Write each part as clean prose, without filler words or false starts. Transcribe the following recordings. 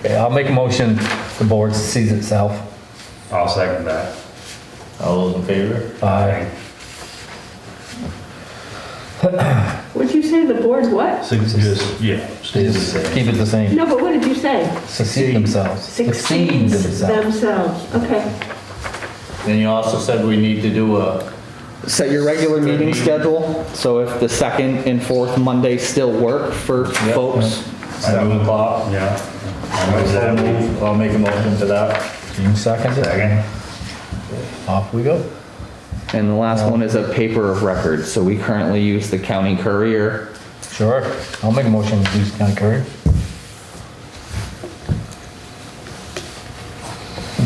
Okay, I'll make a motion, the board sees itself. I'll second that. All those in favor? Aye. What'd you say, the board what? Just, yeah, stays the same. Keep it the same. No, but what did you say? Succeed themselves. Succeed themselves, okay. Then you also said we need to do a, Set your regular meeting schedule, so if the second and fourth Monday still work for folks. 7 o'clock. Yeah. I'll make a motion to that. Gene seconds it. Second. Off we go. And the last one is a paper of record, so we currently use the county courier. Sure. I'll make a motion to use county courier.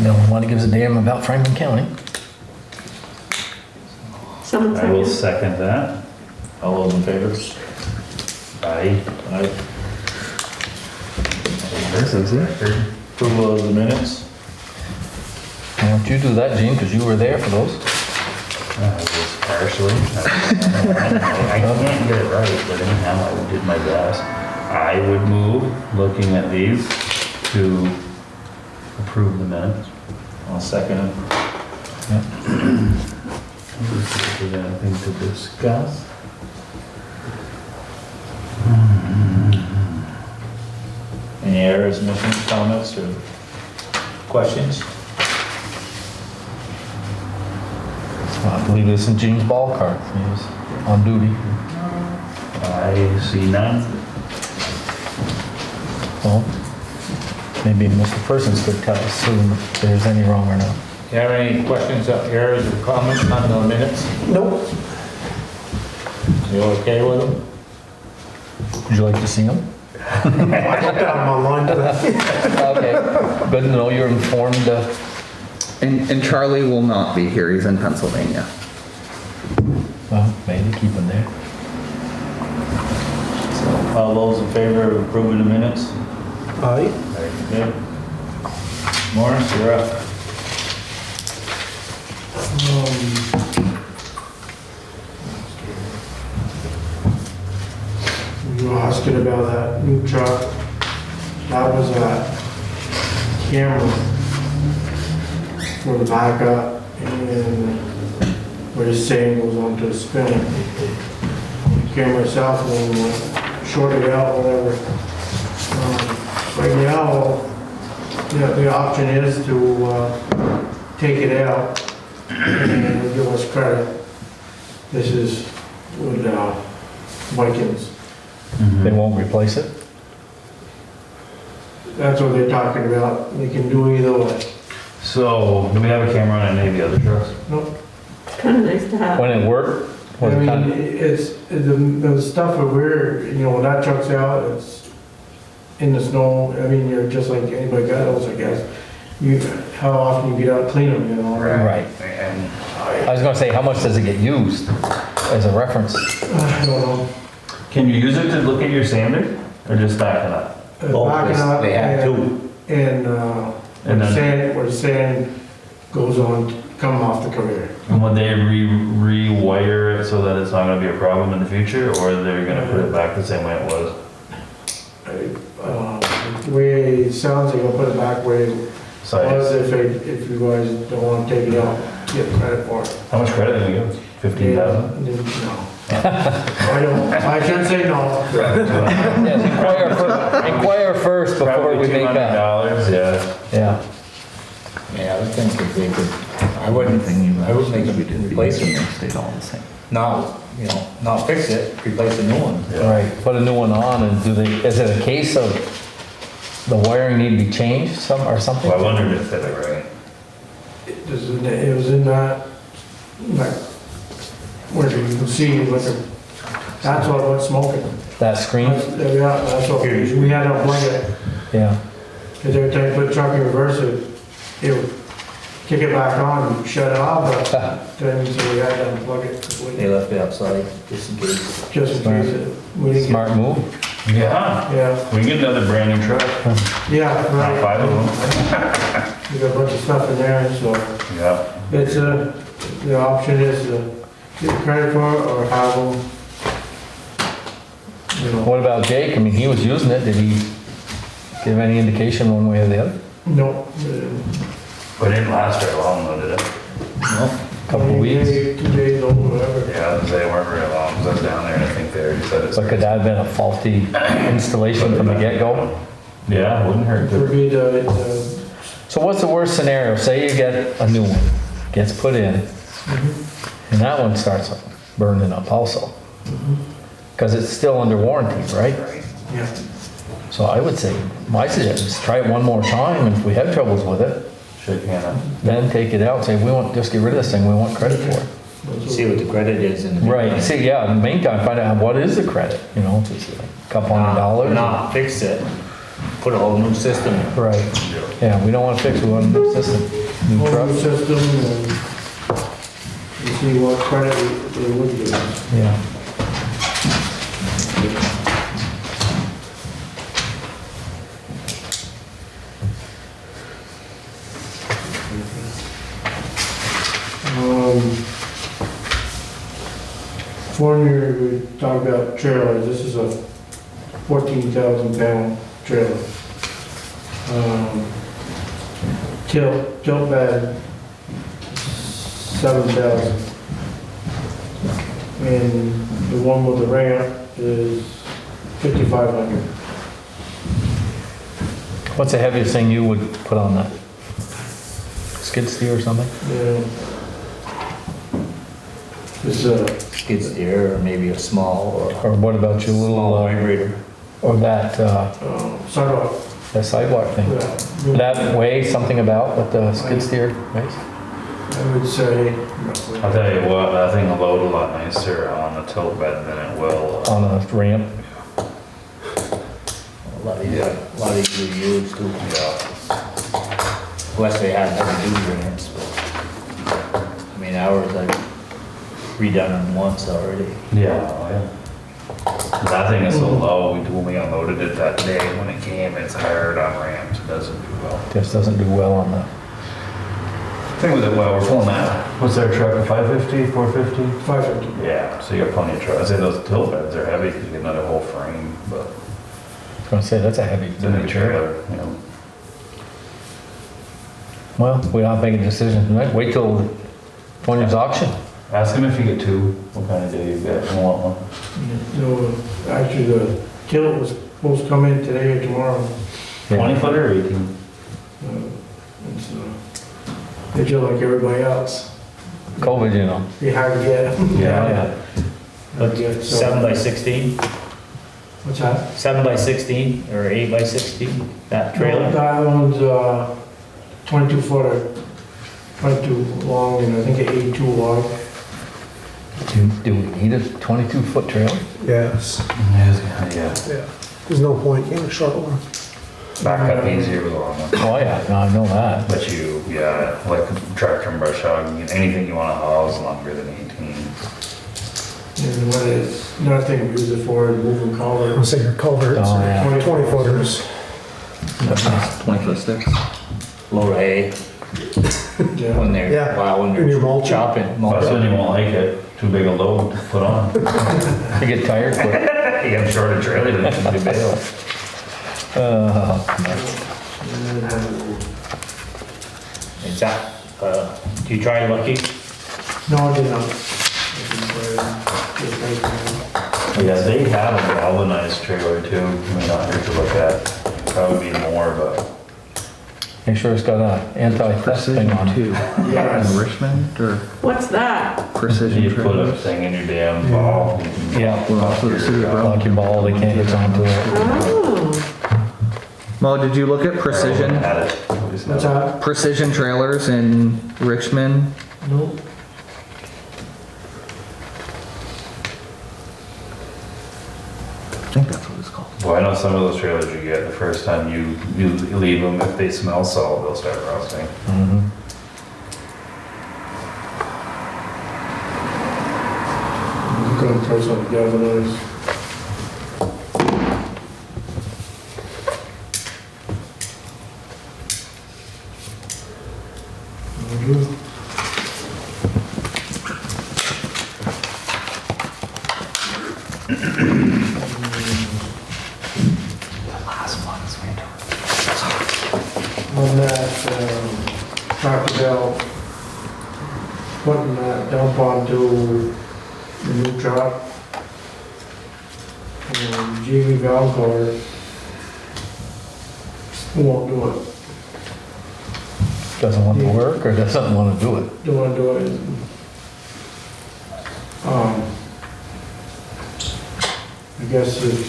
No one gives a damn about Franklin County. Someone I will second. second that. All those in favor? Aye. Aye. That's easy. Approval of the minutes? Why don't you do that, Gene, because you were there for those. Just partially. I can't get it right, but anyhow, I did my best. I would move, looking at these, to approve the minutes. I'll second it. Is there anything to discuss? Any errors, omissions, comments, or questions? I believe it's in Gene's ball card. He was on duty. I see none. Well, maybe Mr. Persons could tell us soon if there's any wrong or not. You have any questions, errors, or comments on the minutes? Nope. You okay with them? Would you like to see them? I'm online today. Okay. Good to know you're informed. And Charlie will not be here, he's in Pennsylvania. Well, maybe keep them there. So, all those in favor of approving the minutes? Aye. Very good. Morris, you're up. You were asking about that new truck. That was a camera for the backup and what it's saying goes onto a spinner. The camera itself will short it out, whatever. Right now, the option is to take it out and give us credit. This is with Vikings. They won't replace it? That's what they're talking about. They can do either way. So, do we have a camera on any of the other trucks? Nope. Kind of nice to have. When it worked? I Was it mean, kind it's, the stuff that when that truck's out, it's in the snow. I mean, you're just like anybody else, I guess. How often you get out and clean them, you know? Right. And I was gonna say, how much does it get used as a reference? I don't know. can you use it to look at your sander, or just back it up? Backing up They have and, and, And then- where the sand goes on, come off the conveyor. And would they rewire it so that it's not gonna be a problem in the future, or they're gonna put it back the same way it was? The way it sounds, they're gonna put it back where it So I was just- if you guys don't wanna take it out, get credit for it. how much credit did we give? 15,000? No. I don't, I shouldn't say no. Yes, inquire first before Probably we make that. $200, yeah. Yeah. Yeah, I would think that they could, I wouldn't make them replace it. Stayed all the same. Not, not fix it, replace a new one. Right, put a new one on and is it a case of the wiring need to be changed or something? Well, I wondered if they were right. It was in that, like, where you can see, like, that's what was smoking. That screen? Yeah, that's what, we had to unplug it, Yeah. because every time you put the truck in reverse, it would kick it back on, and shut it off, but then, so we had to unplug it They completely, left it outside, just in case. just in case we didn't Smart move. Yeah. get. Yeah, We can get another brand new truck, yeah, not right. 5 of them. We got a bunch of stuff in there, so Yeah. it's the option is to get credit for it or have them, you know. What about Jake? I mean, he was using it. Did he give any indication one way or the other? No. But it didn't last very long though, did it? Couple weeks? 2 days old, whatever. Yeah, they weren't very long, 'cause I was down there and I think they already said it's. So could that have been a faulty installation from the get-go? Yeah, wouldn't hurt It would to. be the, So what's the worst scenario? Say you get a new one, gets put in, and that one starts burning up also. Because it's still under warranty, right? yeah. So I would say, my suggestion is try it one more time, and if we have troubles with it, Shake hand. then take it out, say, we want, just get rid of this thing, we want credit for it. See what the credit is in the. Right, see, yeah, in the meantime, find out what is the credit, you know, if it's a couple $100. Not fix it, put a whole new system in. Right, yeah, we don't wanna fix it, we want a new system, new Whole truck. new system and you see what credit they would give us. Yeah. Former, we talked about trailers, this is a 14,000 pound trailer. Tilt bed, 7,000. And the one with the ramp is 5,500. What's the heaviest thing you would put on that? Skid steer or something? Yeah. It's a, Skid steer or maybe a small or Or what about your little, small vibrator. or that, sidewalk. that sidewalk thing? Yeah. That weighs something about what the skid steer weighs? I would say roughly. I'll tell you what, that thing will load a lot nicer on a tilt bed than it will. On a ramp? A lot of these are used too. Yeah. Unless they have heavy duty ramps, but, I mean, ours, I've redone them once already. Yeah, oh, yeah. That thing is so low, when we unloaded it that day, when it came, it's hard on ramps, it doesn't do well. Just doesn't do well on the, Thing with it, well, we're pulling that, what's their truck, a 550, 450? 550. Yeah, so you got plenty of truck. I say those tilt beds are heavy because you get another whole frame, but I was gonna say, that's a heavy it's in the duty trailer. trailer, you know. Well, we don't make a decision tonight, wait till when there's auction. Ask him if you get two, what kind of day you got, you want one? No, actually, the tilt was supposed to come in today or tomorrow. 20 footer or 18? It's, they feel like everybody else. COVID, you know. Be hard to get. Yeah. But Yeah, so- 7 by 16, What's that? 7 by 16 or 8 by 16, that trailer? That one's 22 footer, 22 long and I think 82 wide. Do we need a 22-foot trailer? Yes, Yeah. yeah. There's no point getting a short one. Back up easier with a long one. Oh, yeah, no, I know that. But you, yeah, like tractor and brush hog, anything you wanna haul is longer than 18. And what it's, another thing we use it for is moving I'm culverts. saying your culverts, Oh, yeah. 20 footers. 20-foot sticks. Load hay Yeah. when they're, Yeah. when And your they're mulch. chopping. Plus then you won't like it, too big a load to put on. You get tired quick. You have shorter trailer than you can bail. Is that, do you try Lucky? No, I did not. Yeah, they have a galvanized trailer too, I mean, not here to look at, probably be more, but Make sure it's got a anti-theft thing on it. Yes. In Richmond or What's that? Precision you put a Trailers? thing in your damn ball. you can- Yeah. Well, also the city of Lock your ball, they can't get onto it. Oh, Mo, did you look at Precision? Had it. What's that? Precision Trailers in Richmond? No. I think that's what it's called. Well, I know some of those trailers you get, the first time you leave them, if they smell salt, they'll start rusting. Mhm. I'm gonna throw some galvanized. Last one's winter. on that, talked about putting that dump onto the new truck. And Jamie Valcourt won't do it. Doesn't want to work or doesn't want to do it? Don't wanna do it. I guess if,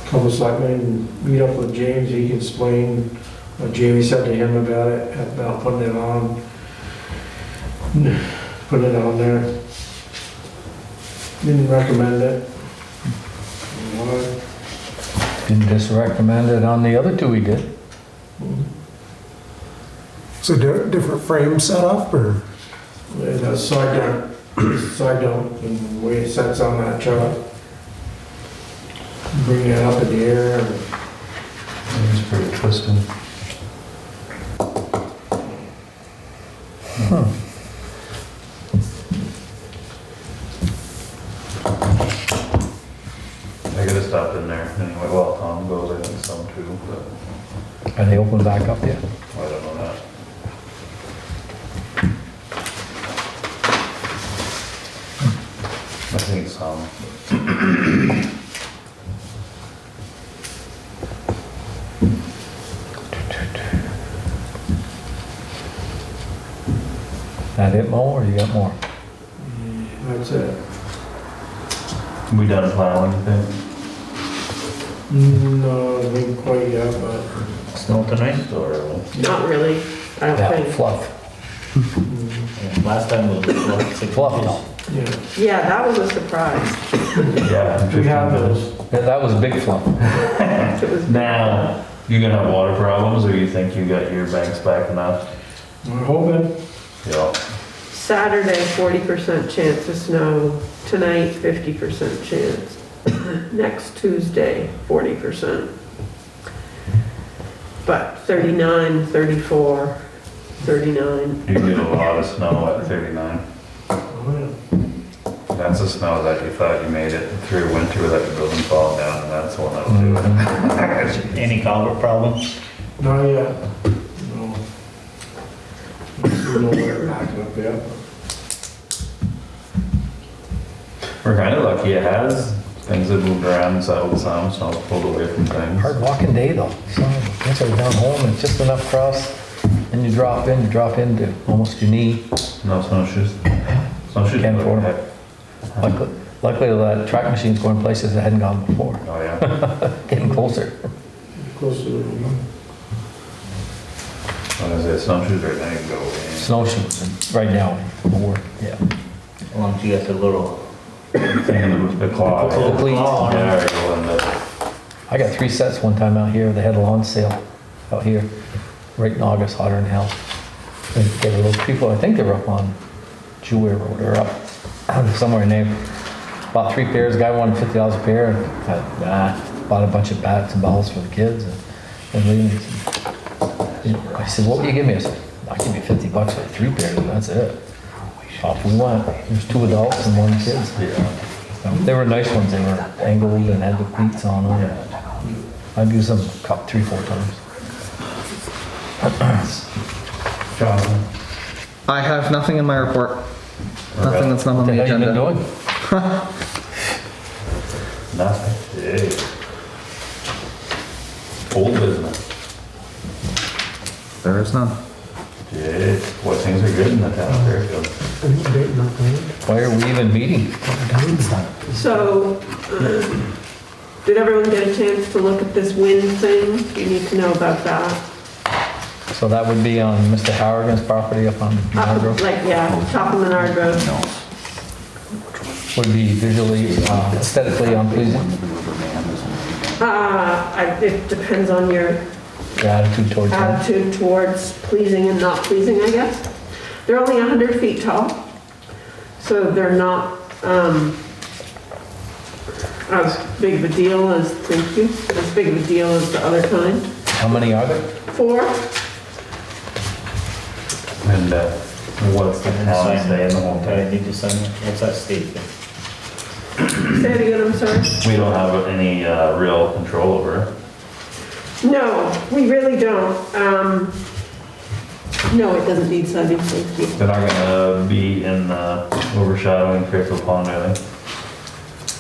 couple of selectmen meet up with James, he can explain what Jamie said to him about it, about putting it on there. Didn't recommend it. Why? Didn't just recommend it on the other two we did. So different frame setup or? The side dump, and the way it sets on that truck. Bring it up in the air. It's pretty twisted. I gotta stop in there anyway. Well, Tom goes, I think some too, but Are they open back up yet? I don't know that. I think some. That it, Mo, or you got more? That's it. We done plowing, you think? No, it ain't quite yet, but Snow tonight? Still early. Not really, I don't Yeah, think. fluff. Yeah, last time was like 6 Fluff, inches. no. yeah, Yeah, that was a surprise. Yeah. we have 15 those. minutes. Yeah, that was big fluff. It was Now, you gonna have water problems, or you think you got your banks back enough? We're hoping. Yeah. Saturday, 40% chance of snow. Tonight, 50% chance. Next Tuesday, 40%. But 39, 34, 39. You get a lot of snow at 39. Oh, yeah. That's the snow that you thought you made it through winter without the building falling down, and that's the one that'll do it. Any culvert problems? Not yet. No. We know where it's backing up yet. We're kinda lucky it has. Things have moved around and settled some, snow's pulled away from things. Hard walking day though. So, once I was down home, it's just enough cross, and you drop into almost your knee. No snowshoes. Snowshoes. Can't afford 'em. heck. Luckily, that track machine's going places that hadn't gone before. Oh, yeah. Getting closer. Close to the, What is it, snowshoes right now, you can go in. Snowshoes, right now, will work, yeah. As long as you got the little Thing in the claw. The cleats. claw on it. Yeah, or go in the, I got 3 sets one time out here. They had a lawn sale out here, right in August, hotter than hell. And there were those people, I think they were up on Jewel Road or up somewhere in there. Bought 3 pairs. Guy wanted $50 a pair. And bought a bunch of bats and balls for the kids. And leaving. I said, "What will you give me?" I said, "I'll give you $50 for 3 pairs, and that's it." Off we went. There's 2 adults and 1 kid. yeah. They were nice ones. They were angled and had the cleats on them. I've used them 3-4 times. Jonathan. I have nothing in my report. Nothing that's not on What the the hell you been agenda. doing? Nothing. Hey. Old business. There is none. Yeah. What things are good in the town of Fairfield? Why are we even meeting? So, did everyone get a chance to look at this wind thing? You need to know about that. So that would be on Mr. Harrigan's property up on Menard Road? Like, yeah, top of Menard Road. Would be visually, aesthetically unpleasing, It depends on your your attitude towards that. attitude towards pleasing and not pleasing, I guess. They're only 100 feet tall, so they're not as big of a deal as, thank you, as big of a deal as the other kind. How many are there? 4, And what's the town say in the whole I thing? need to sign it. What's that state thing? say it again, I'm sorry. We don't have any real control over it. No, we really don't. No, it doesn't need siding, thank you. They're not gonna be in overshadowing Fairfield Pond, really,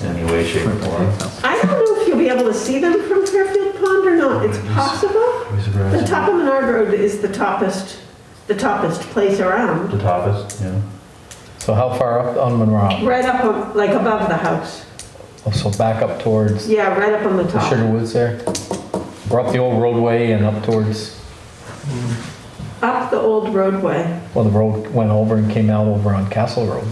in any way, shape, or form. I don't know if you'll be able to see them from Fairfield Pond or not. It's possible. Be surprised. The top of Menard Road is the toppest place around. The toppest, yeah. So how far up on Monroe? Right up on, like above the house. Oh, so back up towards Yeah, right up on the the top. Sugar Woods there? Or up the old roadway and up towards, Up the old roadway. well, the road went over and came out over on Castle Road.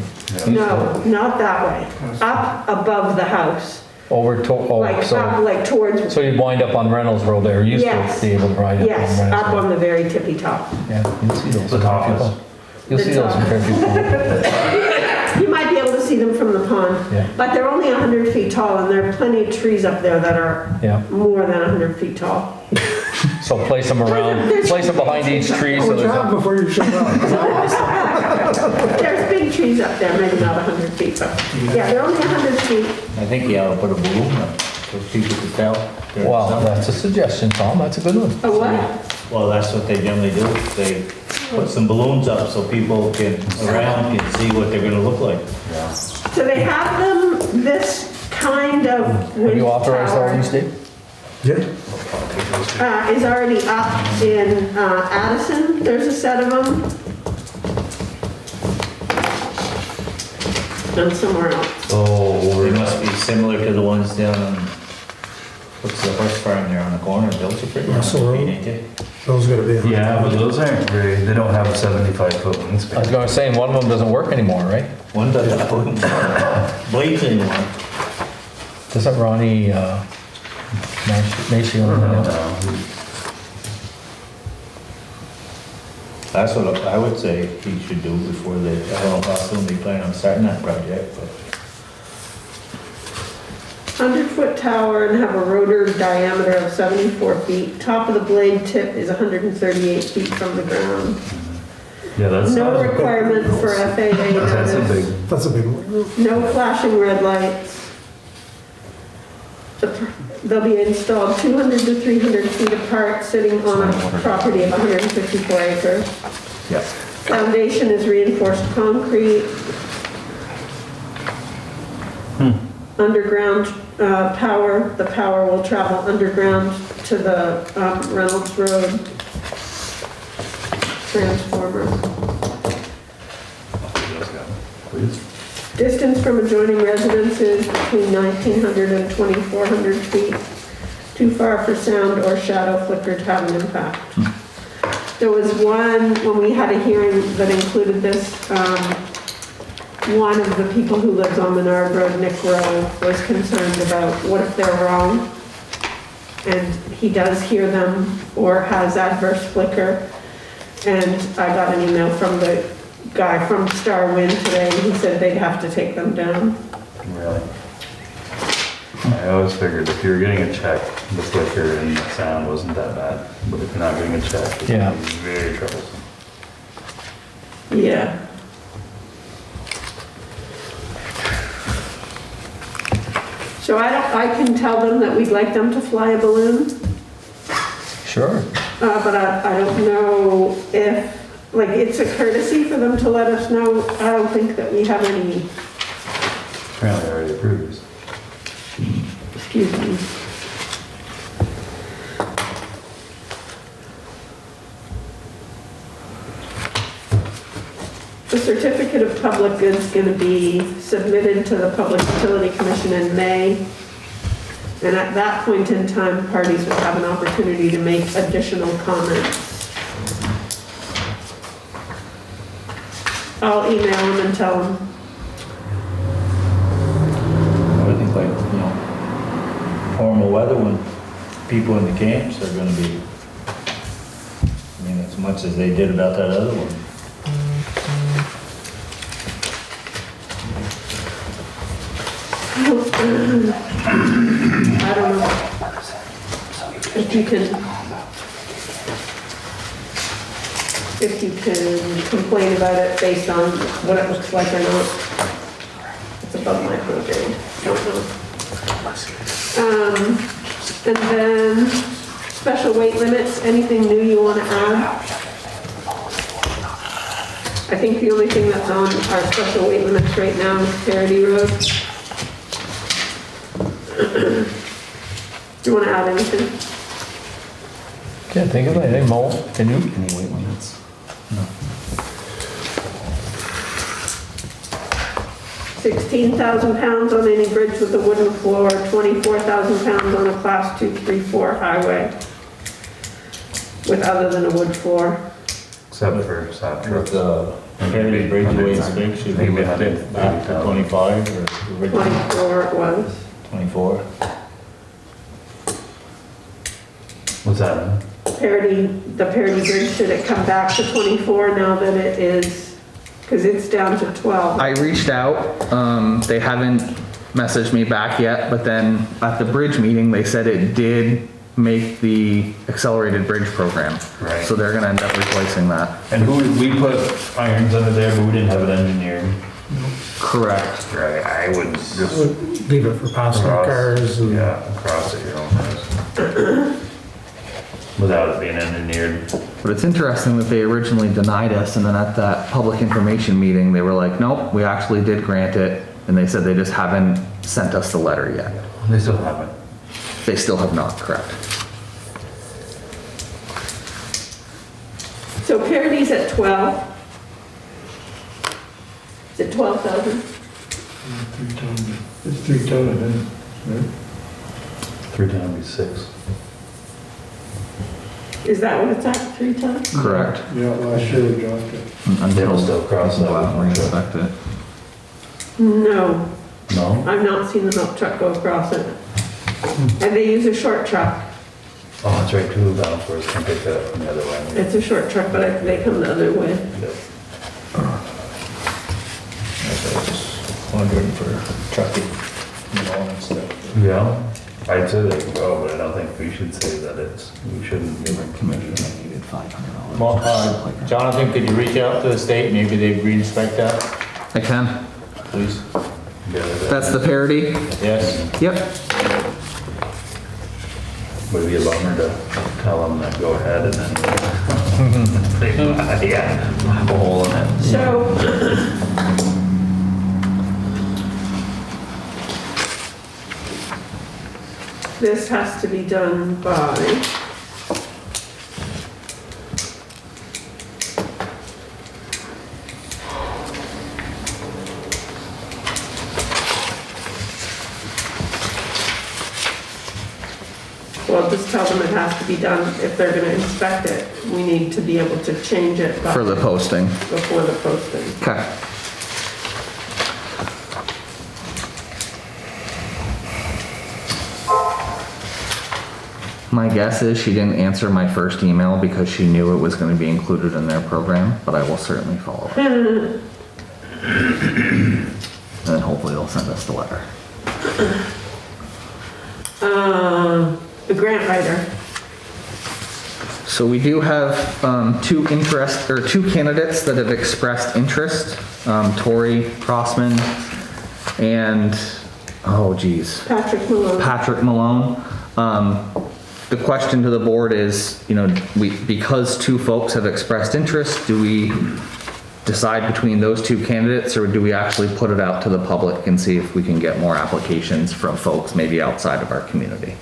No, not that way. Up above the house. Over to, oh, Like up, so, like towards, so you'd wind up on Reynolds Road there, you used Yes. to be able to ride up on yes, Reynolds up Road. on the very tippy top. Yeah, you'll see those. The in top Fairfield is- Pond. You'll The see those in top. Fairfield Pond. You might be able to see them from the pond. Yeah. But they're only 100 feet tall and there are plenty of trees up there that are Yeah, more than 100 feet tall. so place them around, place them behind each tree so What you there's have a, before you showed up? 'Cause I was- There's big trees up there, maybe not 100 feet, but yeah, they're only 100 feet. I think you ought to put a balloon up so people can tell. during well, summer. that's a suggestion, Tom, that's a good one. A what? Well, that's what they generally do. They put some balloons up so people around can see what they're gonna look like. So they have them this kind of Have wind you authorized all these, tower Dave? Yeah, is already up in Addison. There's a set of them. And somewhere else. Oh, They over, must be similar to the ones down on, what's the horse farm there on the corner, those are pretty Russell Road. ain't they? those gotta be. yeah, but those aren't very, they don't have a 75-foot I was wingspan. gonna say, one of them doesn't work anymore, right? One doesn't have blades anymore. Doesn't Ronnie, Macy own one? That's what I would say he should do before they, I don't know how soon they plan on starting that project, but 100-foot tower and have a rotor diameter of 74 feet. Top of the blade tip is 138 feet from the ground. Yeah, that's, No requirement for FAA that's a notice. big, That's a big one. No flashing red lights. They'll be installed 200 to 300 feet apart, sitting on a property of 154 acres. yeah. Foundation is reinforced concrete. Underground power, the power will travel underground to the Reynolds Road transformer. Please. Distance from adjoining residences between 1,900 and 2,400 feet. Too far for sound or shadow flicker to have an impact. There was one, when we had a hearing that included this, one of the people who lives on Menard Road, Nick Rowe, was concerned about what if they're wrong? And he does hear them or has adverse flicker. And I got an email from the guy from Star Wind today, and he said they'd have to take them down. Really? I always figured if you were getting a check, the flicker and the sound wasn't that bad. But if you're not getting a check, it's Yeah. very troublesome. Yeah. So I can tell them that we'd like them to fly a balloon, Sure. but I don't know if, like, it's a courtesy for them to let us know. I don't think that we have any, Apparently already approved. excuse me. The certificate of public good is going to be submitted to the Public Utility Commission in May. And at that point in time, parties will have an opportunity to make additional comments. I'll email them and tell them. I would think like, formal weather when people in the camps are gonna be, I mean, as much as they did about that other one. I don't know if you can complain about it based on what it looks like or not. It's above my pay grade, don't know. And then Special weight limits, anything new you want to add? I think the only thing that's on our special weight limits right now is Parity Road. Do you want to add anything? Can't think of anything, Mo, can you? Any weight limits? 16,000 pounds on any bridge with a wooden floor, 24,000 pounds on a class 2, 3, 4 highway with other than a wood floor. Except for sod With trucks. the Heritage Bridgeway big, should we lift it back to 25 or original 24 it was. 24? What's that? The Parity Bridge, should it come back to 24 now that it is, because it's down to 12? I reached out, they haven't messaged me back yet, but then at the bridge meeting, they said it did make the accelerated bridge program. Right. So they're gonna end up replacing that. And we put irons under there, but we didn't have it engineered. Correct. Right, I would just Leave it for passenger cars and. Yeah, across at your own house. Without it being engineered. But it's interesting that they originally denied us, and then at that public information meeting, they were like, nope, we actually did grant it, and they said they just haven't sent us the letter yet. They still haven't. They still have not, correct. So Parity's at 12. Is it 12,000? 3 ton, it's 3 ton, I think, right? 3 times be 6. Is that what it's at, 3 tons? Correct. Yeah, last year we dropped it. They'll still cross that. Go out and inspect it. No, No? I've not seen the milk truck go across it. And they use a short truck. Oh, that's right, 2 Balfours can pick that up from the other way. It's a short truck, but they come the other way. Yep. I was just wondering for trucking, and stuff. Yeah, I'd say they can go, but I don't think we should say that we shouldn't give them commission. Needed $500. Well, Jonathan, could you reach out to the state, maybe they'd re-inspect that, I can. please? That's the parity? Yes? Yep. Would be a bummer to tell them that go ahead and then. Yeah, have a hole in it. So, this has to be done by, well, just tell them it has to be done, if they're gonna inspect it, we need to be able to change it by- For the posting. before the posting. Okay. My guess is she didn't answer my first email because she knew it was going to be included in their program, but I will certainly follow up. And then hopefully they'll send us the letter. The grant writer, So we do have two candidates that have expressed interest, Tori Crossman and, oh geez, Patrick Malone. Patrick Malone. The question to the board is, because two folks have expressed interest, do we decide between those two candidates, or do we actually put it out to the public and see if we can get more applications from folks maybe outside of our community?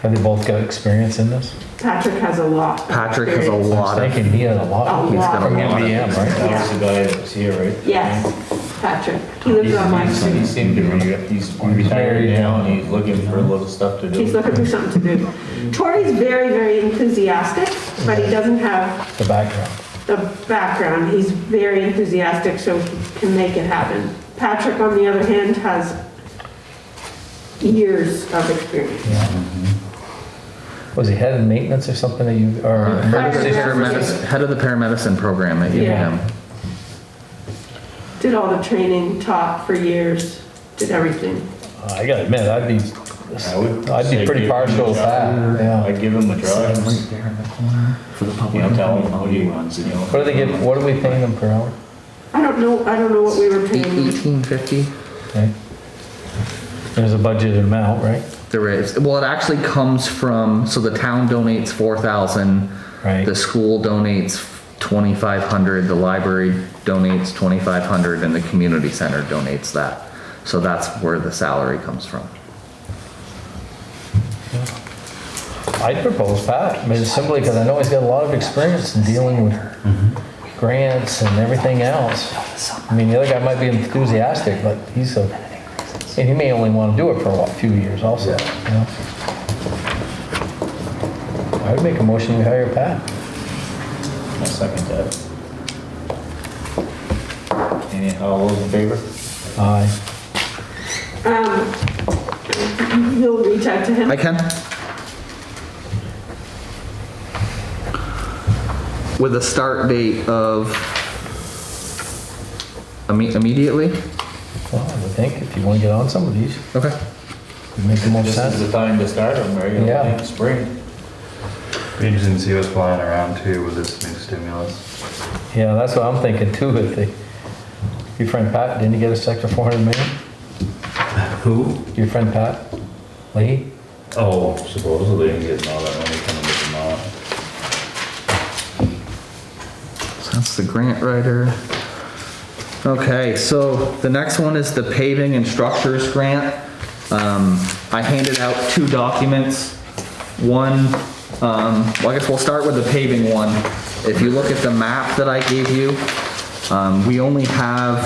Have they both got experience in this? Patrick has a lot. of Patrick has a experience. I lot was of, thinking he had a lot. A he's lot. got a From lot of. MBM, right? That was the guy that was here, right? Yes, Patrick. He lives on my He street. seemed to be, he's retired now and he's looking for a little stuff to He's do. looking for something to do. Tori's very, very enthusiastic, but he doesn't have The background. the background. He's very enthusiastic, so he can make it happen. Patrick, on the other hand, has years of experience. Was he head of maintenance or something that you, or emergency services? Head of the paramedicine program at Yeah. UVM. Did all the training, taught for years, did everything. I gotta admit, I'd be say pretty give partial him a to try. that, yeah. I'd give him a try. Right there in the corner for the public. Tell him what he wants, What do they get, what are we paying them per hour? I don't know what we were paying. $18.50. Okay. There's a budgeted amount, right? There is. Well, it actually comes from, so the town donates 4,000. Right. The school donates 2,500, the library donates 2,500, and the community center donates that. So that's where the salary comes from. I'd propose Pat, I mean, simply because I know he's got a lot of experience in dealing with grants and everything else. I mean, the other guy might be enthusiastic, but and he may only want to do it for a few years also, you know? I would make a motion to hire Pat. I'll second that. All those in favor? Aye. You'll reach out to him? I can. With a start date of immediately? Well, I would think if you want to get on some of these, Okay. it'd make the most This is sense. the time to start them, right? Yeah. Spring. Be interesting to see what's flying around too with this new stimulus. Yeah, that's what I'm thinking too, your friend Pat, didn't he get us extra 400 million? Who? Your friend Pat Leahy? Oh, supposedly I'm getting all that money coming with them all. So that's the grant writer. Okay, so the next one is the paving and structures grant. I handed out 2 documents. One, well, I guess we'll start with the paving one. If you look at the map that I gave you, we only have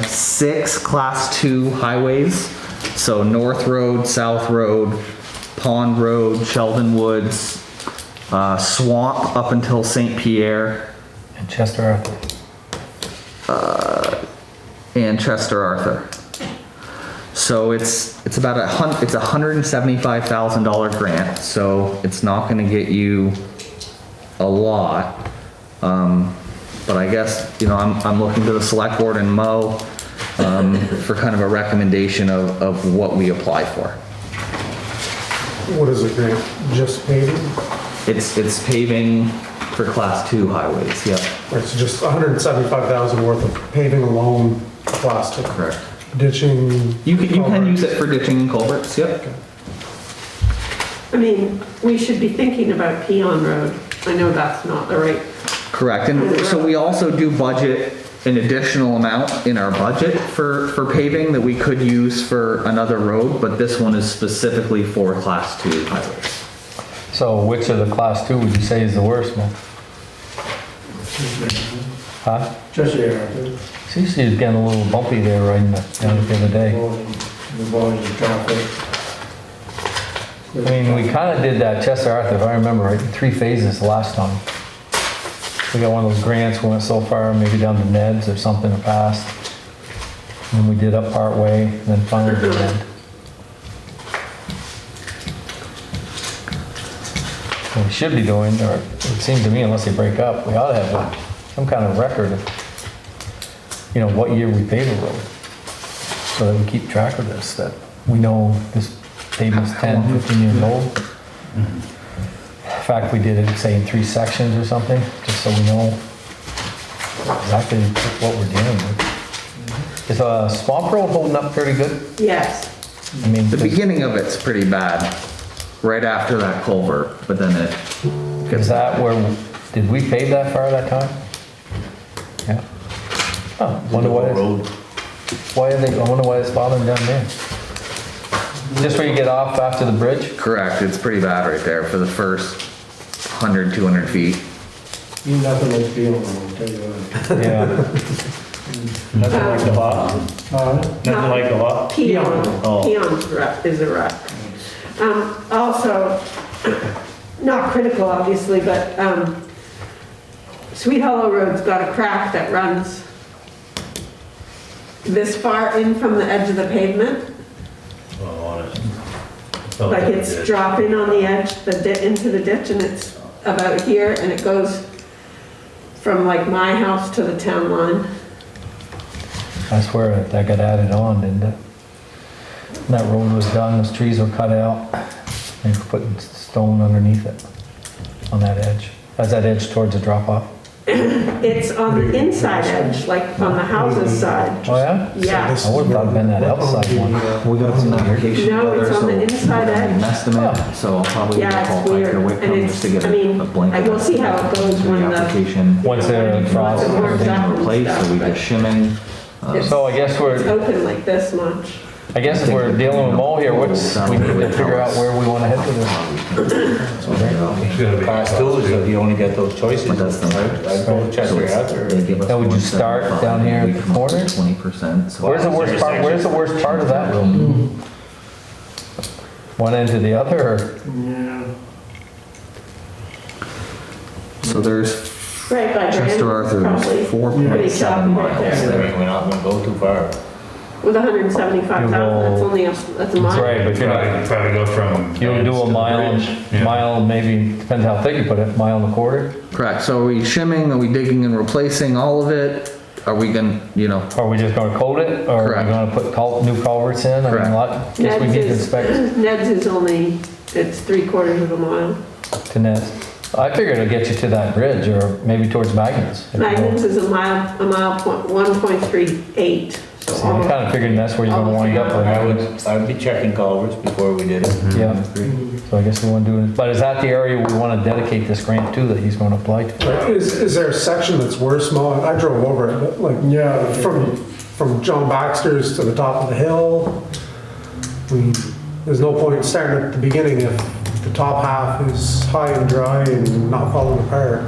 6 class 2 highways. So North Road, South Road, Pond Road, Sheldon Woods, Swamp up until St. Pierre, And Chester Arthur. and Chester Arthur. So it's about it's $175,000 grant, so it's not gonna get you a lot. But I guess, you know, I'm looking to the select board and Mo, for kind of a recommendation of what we apply for. What is it, grant? Just paving? It's paving for class 2 highways, yep. It's just 175,000 worth of paving alone, plastic. Correct. Ditching. You can use it for ditching and culverts, yep. I mean, we should be thinking about Peon Road. I know that's not the right, Correct, and so we also do budget an additional amount in our budget for paving that we could use for another road, but this one is specifically for class 2 highways. So which of the class 2 would you say is the worst, Mo? Huh? Just here, Seems to be getting a little bumpy there right down the other day. the volume of traffic. I mean, we kind of did that Chester Arthur, if I remember right, in 3 phases last time. We got one of those grants, we went so far, maybe down to Ned's or something, or past. And we did up part way, and then finally did end. What we should be doing, or it seems to me, unless they break up, we ought to have some kind of record of, you know, what year we paved the road. So that we keep track of this, that we know this pavement's 10, 15 years old. In fact, we did it, say, in 3 sections or something, just so we know exactly what we're dealing with. Is Swamp Road holding up pretty good? yes. I mean, The beginning of it's pretty bad, right after that culvert, but then it gets is that where, did we pave that far that time? Yeah. Oh, wonder why it's, I wonder why it's bothering down there. Just where you get off after the bridge? correct. It's pretty bad right there for the first 100, 200 feet. You nothing like feeling, I'll tell you that. Yeah. Nothing like the lot. Nothing like the lot. Peon, Oh. Peon's wreck is a wreck. Also, not critical obviously, but, Sweet Hollow Road's got a crack that runs this far in from the edge of the pavement. Oh, honest. Like it's dropping on the edge, into the ditch, and it's about here, and it goes from like my house to the town line. I swear that got added on, didn't it? When that road was done, those trees were cut out, they were putting stone underneath it, on that edge. As that edge towards the drop off. It's on the inside edge, like on the house's side. Oh, yeah? Yeah. I would've thought it'd been that outside one. We got some application No, it's together, on the so inside we need an edge. estimate, so I'll probably Yeah, call it's weird. Piker And Whitcomb just to get I mean, a blanket. I will see how it goes when the- application. Once they're frost and Once it warms everything. up and Replaced, so we stuff, just shimming. It's- So I guess It's we're, open like this much. I guess if we're dealing with Mo here, we need to figure out where we wanna head with this. Class two is that you only get those choices. But that's the- I'd go Chester after. Now, would you start down here at the corner? 20%. Where's the worst part, where's the worst part of that road? One end to the other, or? Yeah. So there's Right by Chester Brandon, Arthur's probably. 4.7 Pretty choppy right miles there. I there. mean, we're not gonna go too far. With 175,000, that's only a, that's a mile. That's right, but you're not, Probably go from. you'll do a mile, Yeah. mile, maybe, depends how thick you put it, mile and a quarter? Correct, so are we shimming, are we digging and replacing all of it? Are we gonna, Are we just gonna coat it, or are we Correct. gonna put new culverts in? I Correct. mean, guess we Ned's need to is, inspect Ned's is only, it's 3/4 of a mile. to Neds. I figured it'd get you to that bridge, or maybe towards Magnus. Magnus is a mile, 1.38. So See, I'm kinda figuring that's where you're gonna wind up, I or would be checking culverts before we did it. yeah. So I guess we wanna do it, but is that the area we wanna dedicate this grant to, that he's gonna apply to? Is there a section that's worse, Mo? I drove over it, but like, Yeah. from John Baxter's to the top of the hill. I mean, there's no point starting at the beginning if the top half is high and dry and not falling apart.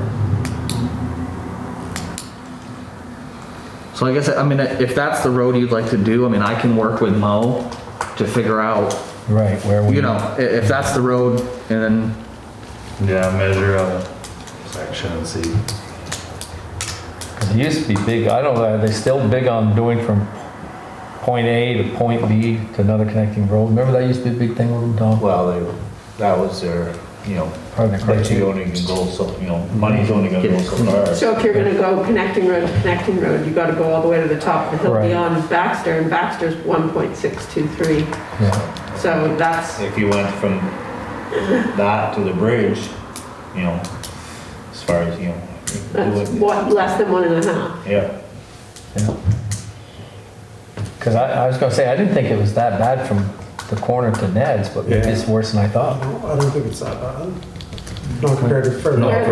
So I guess, I mean, if that's the road you'd like to do, I mean, I can work with Mo to figure out, Right, where we. if that's the road, and then, Yeah, measure out a section and see. It used to be big, I don't know, are they still big on doing from point A to point B to another connecting road? Remember that used to be a big thing with them, Tom? Well, that was their, Part of the but criteria. you only can go so, money's only gonna go so far. So if you're gonna go connecting road to connecting road, you gotta go all the way to the top of the hill Right. beyond Baxter, and Baxter's 1.623. Yeah. So that's, If you went from that to the bridge, as far as, that's what, less than 1.5. yeah. Yeah. Because I was gonna say, I didn't think it was that bad from the corner to Ned's, but maybe it's worse than I thought. No, I don't think it's that bad. Not compared to further. No, north.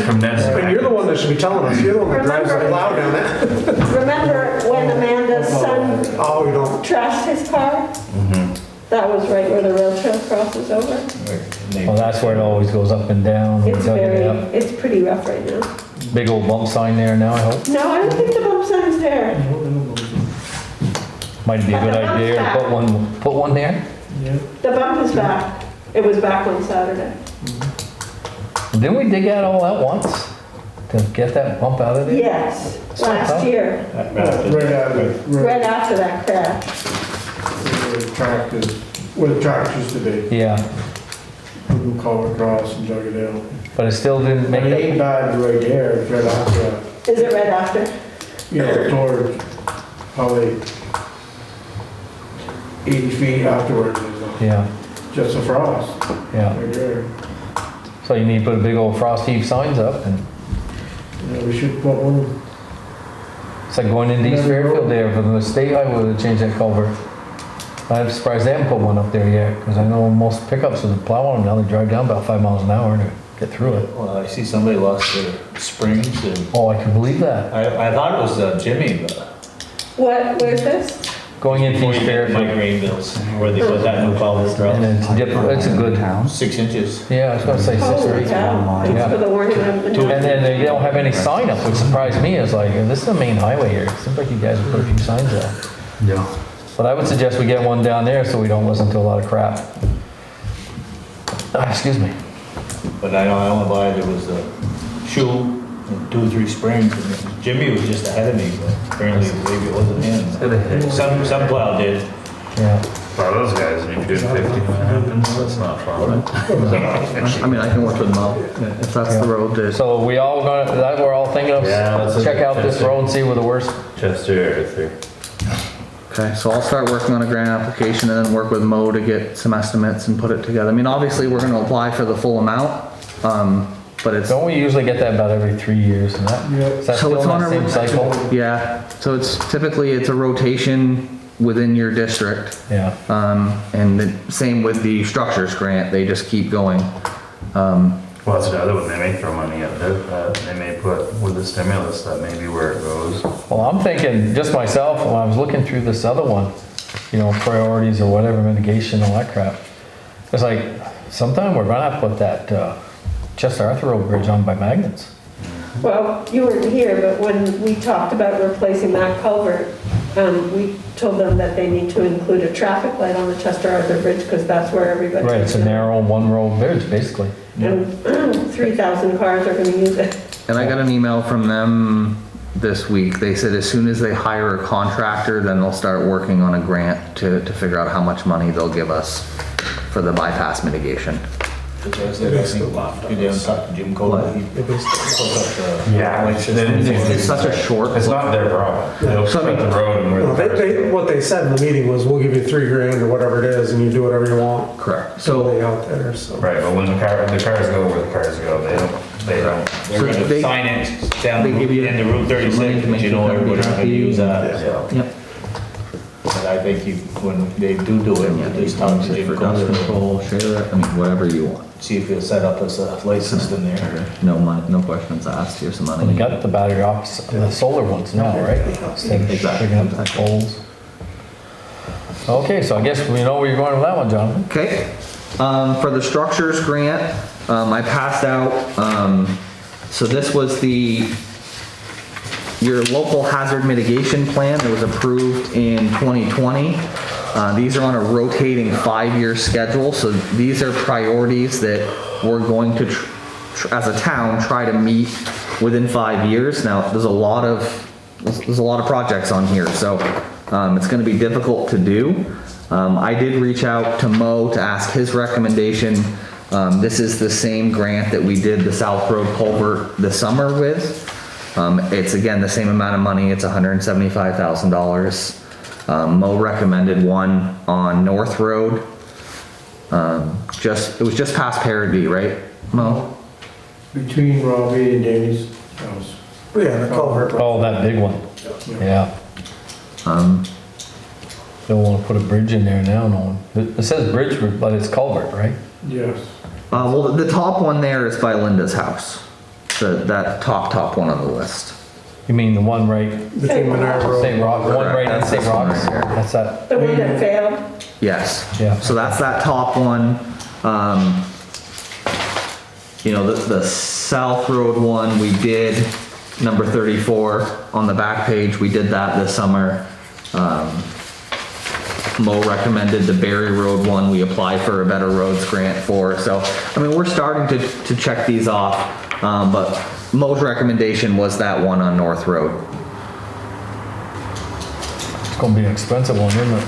from Ned's. And you're the one that should be telling us. You're the one that drives it loud down it. Remember when Amanda's son Oh, you don't. trashed his car? That was right where the rail trail crosses over. Well, that's where it always goes up and down. We It's dug it very, up. it's pretty rough right now. Big old bump sign there now, I hope. No, I don't think the bump sign's there. Might be a good idea to put one there. The bump is back. It was back on Saturday. Didn't we dig that all at once to get that bump out of there? Yes, So I thought- last year, Right out of it. right after that crash. Where the tractors used to be. Yeah, We call it across and dug it out. but it still didn't make It ain't that. bad right there, it's right after, Is it right after? towards probably 80 feet afterwards, Yeah, just a frost, yeah. right there. So you need to put a big old frost heave signs up, and Yeah, we should put one, it's like going into East Fairfield there from the state highway to change that culvert. I'm surprised they haven't put one up there yet, because I know most pickups with the plow on them now, they drive down about 5 miles an hour to get through it. Well, I see somebody lost their springs and Oh, I can believe that. I thought it was Jimmy, but. What, where's this? Going into East Mike Fairfield, Greenville's, where they put that new culvert and across. it's a good, 6 inches. yeah, I was gonna say 6 or Holy 8. cow, thanks for the warning. And then they don't have any sign up, which surprised me, is like, this is the main highway here, it seems like you guys would put a few signs up. yeah. But I would suggest we get one down there so we don't listen to a lot of crap. Excuse me. But I know I went by, there was a shoe and 2 or 3 springs. And Jimmy was just ahead of me, but apparently maybe it wasn't him. Some plow did. Yeah, For those guys, I mean, if you're doing 50 when it happens, that's not fun. I mean, I can work with Mo, if that's the road that. so we all gonna, that we're all thinking of, Yeah, that's a- check out this road and see where the worst. Chester, Arthur. Okay, so I'll start working on a grant application and then work with Mo to get some estimates and put it together. I mean, obviously, we're gonna apply for the full amount. but it's, Don't we usually get that about every 3 years and that? Yeah. Is that So still it's in on that a- same cycle? yeah, so it's typically, it's a rotation within your district. Yeah. And the same with the structures grant, they just keep going. Well, that's the other one, they may throw money at it, they may put with the stimulus, that may be where it goes. Well, I'm thinking, just myself, when I was looking through this other one, you know, priorities or whatever, mitigation, all that crap. It's like, sometime we're gonna have to put that, Chester Arthur Road Bridge on by magnets. Well, you weren't here, but when we talked about replacing that culvert, we told them that they need to include a traffic light on the Chester Arthur Bridge, because that's where everybody. Right, it's a narrow, one-road bridge, basically. And 3,000 cars are gonna use it. And I got an email from them this week. They said as soon as they hire a contractor, then they'll start working on a grant to figure out how much money they'll give us for the bypass mitigation. That's what I said, I think, you didn't talk to Jim Cole. he It was- pulled up the Yeah, light system. It's such a short. It's not their problem, they'll So, I cut mean- the road and where Well, the cars go. what they said in the meeting was, we'll give you $3,000 or whatever it is, and you do whatever you want. Correct. So So, they out there, so. Right, but when the cars go where the cars go, they don't. They're So gonna they- sign it down they give you the end of Route money 36, to but make you the know company everybody's gonna use that, Yeah. so. yep. But I think you, when they do it, you just talk to Jim For dust Cole, control, share that, I mean, whatever you want. see if he'll set up us a light system there. No money, no questions asked, here's some They money. got the battery ops, the solar ones now, right? Instead of Exactly, picking up the exactly. poles. Okay, so I guess we know where you're going with that one, Jonathan. Okay, for the structures grant, I passed out, so this was your local hazard mitigation plan that was approved in 2020. These are on a rotating 5-year schedule, so these are priorities that we're going to, as a town, try to meet within 5 years. Now, there's a lot of projects on here, so it's gonna be difficult to do. I did reach out to Mo to ask his recommendation. This is the same grant that we did the South Road culvert this summer with. It's again, the same amount of money, it's $175,000. Mo recommended one on North Road. It was just past Parody, right, Mo? Between Robbie and Danny's house. Yeah, the culvert. Oh, that big one, yeah. Don't wanna put a bridge in there now, no one. It says bridge, but it's culvert, right? Yes. Well, the top one there is by Linda's house. That top one on the list. You mean the one right, Between Menard Road. St. Rock, one right in That's St. this one Rock's? right here. That's that, The one that failed. Yes. Yeah. So that's that top one. You know, the South Road one, we did number 34 on the back page. We did that this summer. Mo recommended the Berry Road one we applied for a Better Roads grant for. So, I mean, we're starting to check these off. But Mo's recommendation was that one on North Road. it's gonna be an expensive one, isn't it?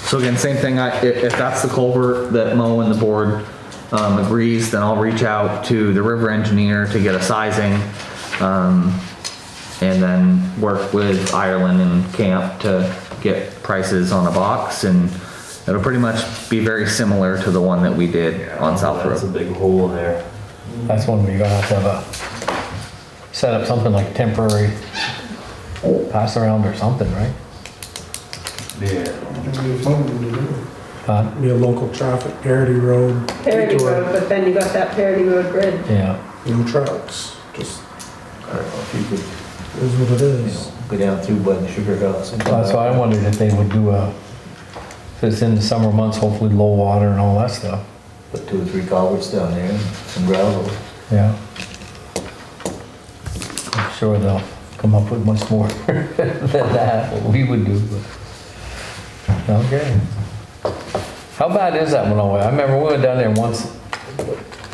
So again, same thing, if that's the culvert that Mo and the board agrees, then I'll reach out to the river engineer to get a sizing, and then work with Ireland and Camp to get prices on a box, and it'll pretty much be very similar to the one that we did on South That's a Road. big hole there. That's one where you're gonna have to set up something like temporary pass around or something, right? Yeah. It'd be fun to do. Be a local traffic, Parody Road. Parody detour, Road, but then you got that Parody Road bridge. Yeah, No trucks, just I don't know if you could, is what it you is. know, go down through by the sugar house. and come that's why I out. wondered if they would do if it's in the summer months, hopefully low water and all that stuff. Put 2 or 3 culverts down there and some gravel. Yeah. I'm sure they'll come up with much more than that, what we would do, but. Okay. How bad is that one over? I remember we went down there once,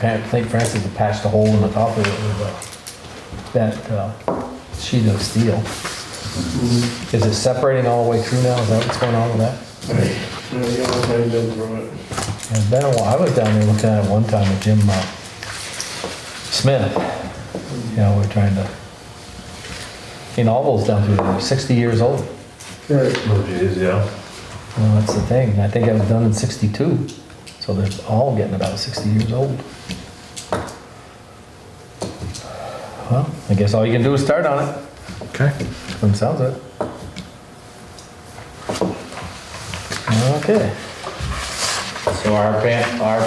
I think Francis had patched a hole in the top of it with that sheet of steel. Is it separating all the way through now? Is that what's going on with that? Yeah, the other side been through it. It's been a while. I was down there looking at it one time with Jim Smith. You know, we're trying to, all those down through there, they're 60 years old. Right. Oh geez, yeah. Well, that's the thing. I think it was done in '62. That's So they're all getting about 60 years old. Well, I guess all you can do is start on it, Okay. from the sounds of it. Okay. So our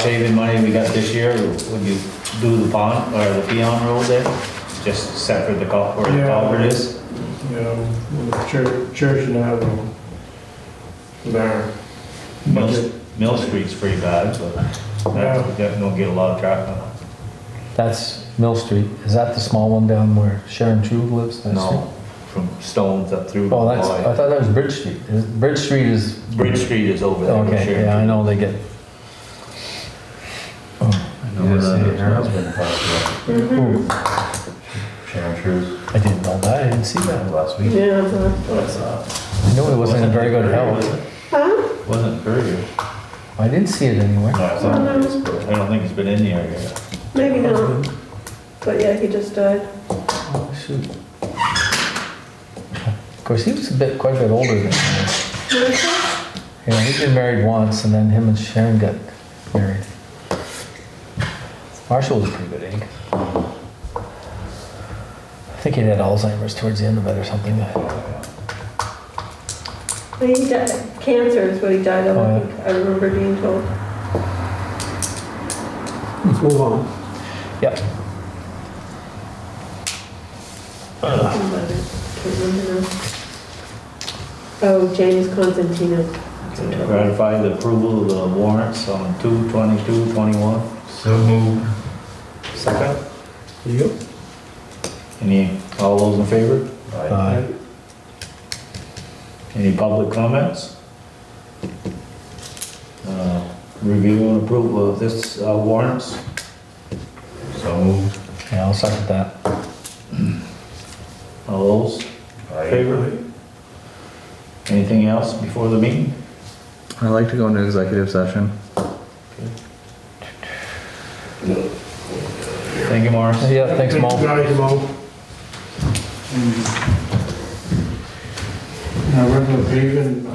paving money we got this year, would you do the pond, or the peon road there? Just separate the where the Yeah. culvert is? You know, church and that road. There. Mill Street's pretty bad, but that don't get a lot of traffic on it. That's Mill Street. Is that the small one down where Sharon True lives? That street? No, from Stones up through. Oh, that's, Malloy. I thought that was Bridge Street. Bridge Street is, Bridge Street is over there. where okay, Sharon yeah, I True- know they get. I know where that is. Her husband passed Ooh, away. Sharon True's I didn't know that. I didn't see that. last week. Yeah, What's I knew it wasn't in very good health. huh? Wasn't very good. I didn't see it anywhere. No, it's not. It's good. I don't think he's been in the area yet. Maybe not, but yeah, he just died. Oh, shoot. Of course, he was quite a bit older than me. Yeah, he'd been married once, and then him and Sharon got married. Marshall was a pretty good egg. I think he had Alzheimer's towards the end of it or something. He died, cancer is what he died of, Oh, I yeah. think, I remember being told. Let's move on. Yep. Can't remember now. Oh, James Constantino. Ratify the approval of the warrants on 2/22/21. So moved. Second. Yep. All those in favor? Aye. Any public comments? Review and approval of this warrants? So moved. Yeah, I'll second that. All those in favor? Anything else before the meeting? I'd like to go into executive session. Thank you, Morris. Yeah, thanks, Mo. Guys, Mo. Now, regular paving,